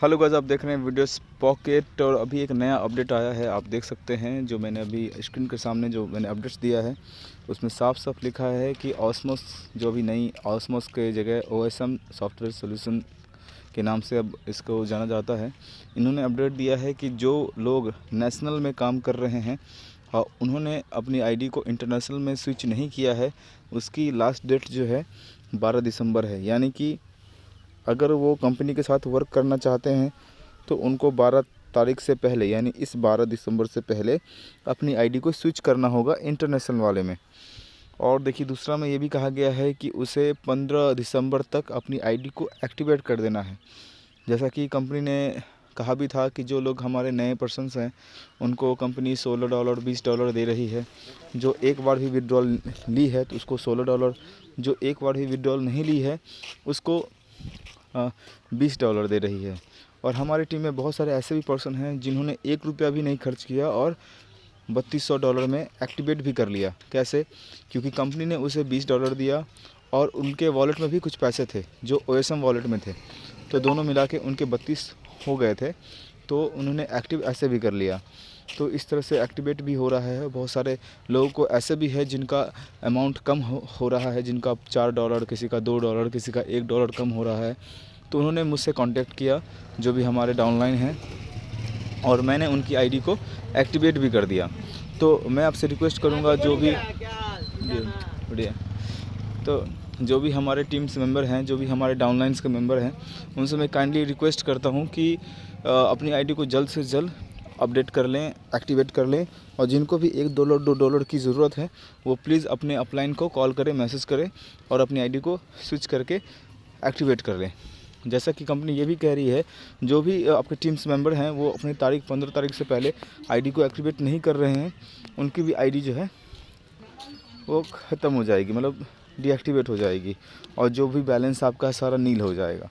Hello guys, आप देख रहे हैं वीडियो पॉकेट और अभी एक नया अपडेट आया है। आप देख सकते हैं जो मैंने अभी स्क्रीन के सामने जो मैंने अपडेट्स दिया है उसमें साफ साफ लिखा है कि ऑस्मोस जो अभी नई ऑस्मोस के जगह OSM सॉफ्टवेयर सॉल्यूशन के नाम से अब इसको जाना जाता है। इन्होंने अपडेट दिया है कि जो लोग नेशनल में काम कर रहे हैं और उन्होंने अपनी आईडी को इंटरनेशनल में स्विच नहीं किया है, उसकी लास्ट डेट जो है 12 दिसंबर है। यानी कि अगर वो कंपनी के साथ वर्क करना चाहते हैं तो उनको 12 तारीख से पहले यानी इस 12 दिसंबर से पहले अपनी आईडी को स्विच करना होगा इंटरनेशनल वाले में। और देखिए दूसरा में ये भी कहा गया है कि उसे 15 दिसंबर तक अपनी आईडी को एक्टिवेट कर देना है। जैसा कि कंपनी ने कहा भी था कि जो लोग हमारे नए पर्सन्स हैं उनको कंपनी $16 $20 दे रही है। जो एक बार भी विड्रॉल ली है तो उसको $16, जो एक बार भी विड्रॉल नहीं ली है उसको $20 दे रही है। और हमारी टीम में बहुत सारे ऐसे भी पर्सन हैं जिन्होंने $1 भी नहीं खर्च किया और $3200 में एक्टिवेट भी कर लिया। कैसे? क्योंकि कंपनी ने उसे $20 दिया और उनके वॉलेट में भी कुछ पैसे थे जो OSM वॉलेट में थे, तो दोनों मिला के उनके 32 हो गए थे, तो उन्होंने एक्टिव ऐसे भी कर लिया। तो इस तरह से एक्टिवेट भी हो रहा है। बहुत सारे लोगों को ऐसे भी है जिनका अमाउंट कम हो रहा है, जिनका $4, किसी का $2, किसी का $1 कम हो रहा है। तो उन्होंने मुझसे कांटेक्ट किया जो भी हमारे डाउनलाइन हैं, और मैंने उनकी आईडी को एक्टिवेट भी कर दिया। तो मैं आपसे रिक्वेस्ट करूंगा जो भी बढ़िया तो जो भी हमारे टीम्स मेंबर हैं, जो भी हमारे डाउनलाइंस के मेंबर हैं, उनसे मैं काइंडली रिक्वेस्ट करता हूं कि अपनी आईडी को जल्द से जल्द अपडेट कर लें, एक्टिवेट कर लें। और जिनको भी $1 $2 की ज़रूरत है वो प्लीज़ अपने अपलाइन को कॉल करें, मैसेज करें और अपनी आईडी को स्विच करके एक्टिवेट कर लें। जैसा कि कंपनी ये भी कह रही है जो भी आपके टीम्स मेंबर हैं वो अपनी 15 तारीख से पहले आईडी को एक्टिवेट नहीं कर रहे हैं, उनकी भी आईडी जो है वो ख़त्म हो जाएगी, मतलब डीएक्टिवेट हो जाएगी और जो भी बैलेंस आपका सारा नील हो जाएगा।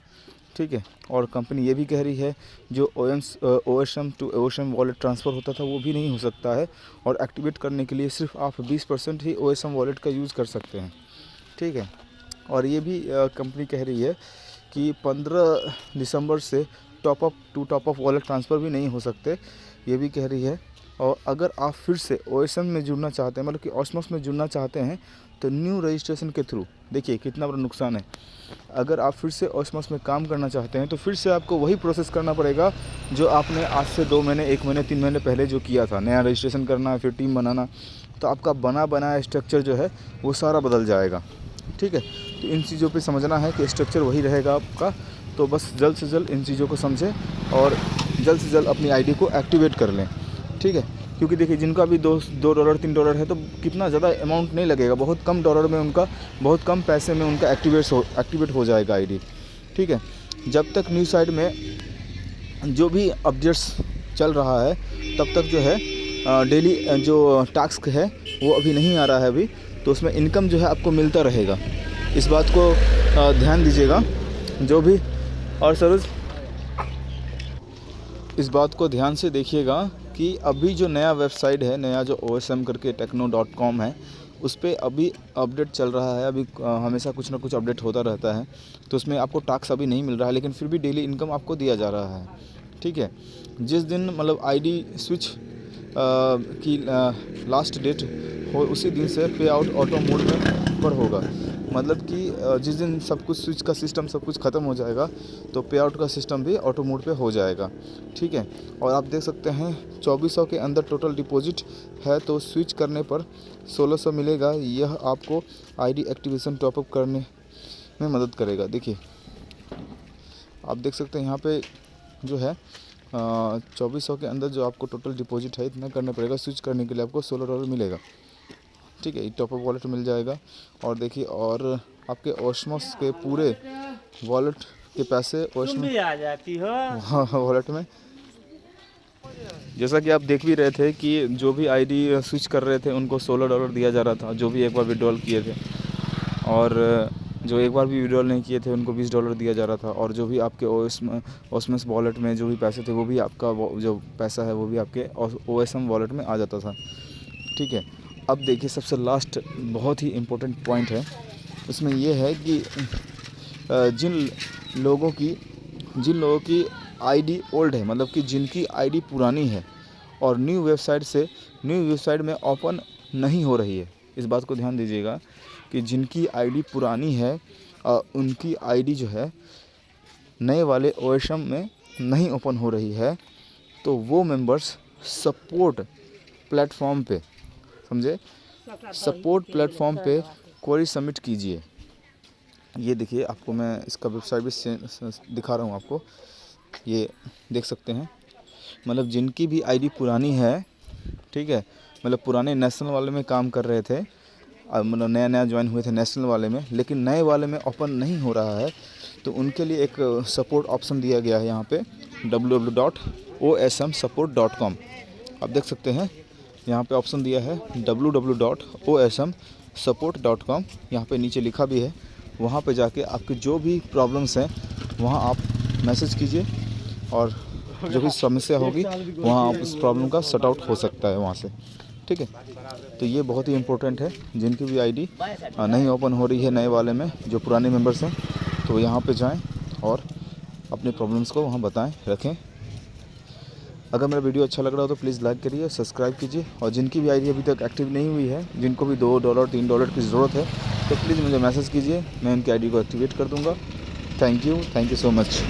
ठीक है। और कंपनी ये भी कह रही है जो OSM to OSM wallet transfer होता था वो भी नहीं हो सकता है, और एक्टिवेट करने के लिए सिर्फ आप 20% ही OSM वॉलेट का यूज़ कर सकते हैं। ठीक है। और ये भी कंपनी कह रही है कि 15 दिसंबर से टॉप अप वॉलेट ट्रांसफ़र भी नहीं हो सकते, ये भी कह रही है। और अगर आप फिर से OSM में जुड़ना चाहते हैं, मतलब कि ऑस्मोस में जुड़ना चाहते हैं, तो न्यू रजिस्ट्रेशन के थ्रू, देखिए कितना बड़ा नुकसान है। अगर आप फिर से ऑस्मोस में काम करना चाहते हैं तो फिर से आपको वही प्रोसेस करना पड़ेगा जो आपने आज से 2 महीने, 1 महीने, 3 महीने पहले जो किया था। नया रजिस्ट्रेशन करना, फिर टीम बनाना, तो आपका बनाया स्ट्रक्चर जो है वो सारा बदल जाएगा। ठीक है। तो इन चीज़ों पे समझना है कि स्ट्रक्चर वही रहेगा आपका। तो बस जल्द से जल्द इन चीज़ों को समझें और जल्द से जल्द अपनी आईडी को एक्टिवेट कर लें। ठीक है। क्योंकि देखिए जिनका भी $2 $3 है तो कितना ज़्यादा अमाउंट नहीं लगेगा, बहुत कम डॉलर में उनका, बहुत कम पैसे में उनका एक्टिवेट हो जाएगा आईडी। ठीक है। जब तक न्यू साइट में जो भी अपडेट्स चल रहा है तब तक जो है डेली जो टास्क है वो अभी नहीं आ रहा है अभी, तो उसमें इनकम जो है आपको मिलता रहेगा। इस बात को ध्यान दीजिएगा जो भी, और सरोज इस बात को ध्यान से देखिएगा कि अभी जो नया वेबसाइट है, नया जो OSM करके techno.com है, उस पर अभी अपडेट चल रहा है। अभी हमेशा कुछ ना कुछ अपडेट होता रहता है, तो उसमें आपको टास्क अभी नहीं मिल रहा है, लेकिन फिर भी डेली इनकम आपको दिया जा रहा है। ठीक है। जिस दिन मतलब आईडी स्विच की लास्ट डेट हो उसी दिन से पे आउट ऑटो मोड में पर होगा। मतलब कि जिस दिन सब कुछ स्विच का सिस्टम सब कुछ ख़त्म हो जाएगा तो पे आउट का सिस्टम भी ऑटो मोड पे हो जाएगा। ठीक है। और आप देख सकते हैं 2400 के अंदर टोटल डिपॉजिट है, तो स्विच करने पर 1600 मिलेगा। यह आपको आईडी एक्टिवेशन टॉपअप करने में मदद करेगा। देखिए आप देख सकते हैं यहाँ पे जो है 2400 के अंदर जो आपको टोटल डिपॉजिट है इतना करना पड़ेगा। स्विच करने के लिए आपको $16 मिलेगा। ठीक है। टॉपअप वॉलेट मिल जाएगा। और देखिए और आपके ऑस्मोस के पूरे वॉलेट के पैसे तुम भी आ जाती हो वॉलेट में, जैसा कि आप देख भी रहे थे कि जो भी आईडी स्विच कर रहे थे उनको $16 दिया जा रहा था, जो भी एक बार विड्रॉल किए थे, और जो एक बार भी विड्रॉल नहीं किए थे उनको $20 दिया जा रहा था। और जो भी आपके OSMOS वॉलेट में जो भी पैसे थे वो भी आपका जो पैसा है वो भी आपके OSM वॉलेट में आ जाता था। ठीक है। अब देखिए सबसे लास्ट बहुत ही इम्पोर्टेंट पॉइंट है, उसमें ये है कि जिन लोगों की आईडी ओल्ड है, मतलब कि जिनकी आईडी पुरानी है और न्यू वेबसाइट में ओपन नहीं हो रही है। इस बात को ध्यान दीजिएगा कि जिनकी आईडी पुरानी है उनकी आईडी जो है नए वाले OSM में नहीं ओपन हो रही है, तो वो मेंबर्स सपोर्ट प्लेटफॉर्म पे, समझे, सपोर्ट प्लेटफॉर्म पे क्वेरी सबमिट कीजिए। ये देखिए, आपको मैं इसका वेबसाइट भी दिखा रहा हूँ आपको, ये देख सकते हैं। मतलब जिनकी भी आईडी पुरानी है, ठीक है, मतलब पुराने नेशनल वाले में काम कर रहे थे, मतलब नया ज्वाइन हुए थे नेशनल वाले में, लेकिन नए वाले में ओपन नहीं हो रहा है, तो उनके लिए एक सपोर्ट ऑप्शन दिया गया है यहाँ पे www.osmsupport.com। आप देख सकते हैं यहाँ पे ऑप्शन दिया है www.osmsupport.com। यहाँ पे नीचे लिखा भी है, वहाँ पे जाके आपकी जो भी प्रॉब्लम्स हैं वहाँ आप मैसेज कीजिए और जो भी समस्या होगी वहाँ आप उस प्रॉब्लम का सॉर्ट आउट हो सकता है वहाँ से, ठीक है। तो ये बहुत ही इम्पोर्टेंट है, जिनकी भी आईडी नहीं ओपन हो रही है नए वाले में, जो पुराने मेंबर्स हैं, तो यहाँ पे जाएं और अपने प्रॉब्लम्स को वहाँ बताएं, रखें। अगर मेरा वीडियो अच्छा लग रहा हो तो प्लीज़ लाइक करिए, सब्सक्राइब कीजिए, और जिनकी भी आईडी अभी तक एक्टिव नहीं हुई है, जिनको भी $2 $3 की ज़रूरत है, तो प्लीज़ मुझे मैसेज कीजिए, मैं उनकी आईडी को एक्टिवेट कर दूँगा। Thank you so much.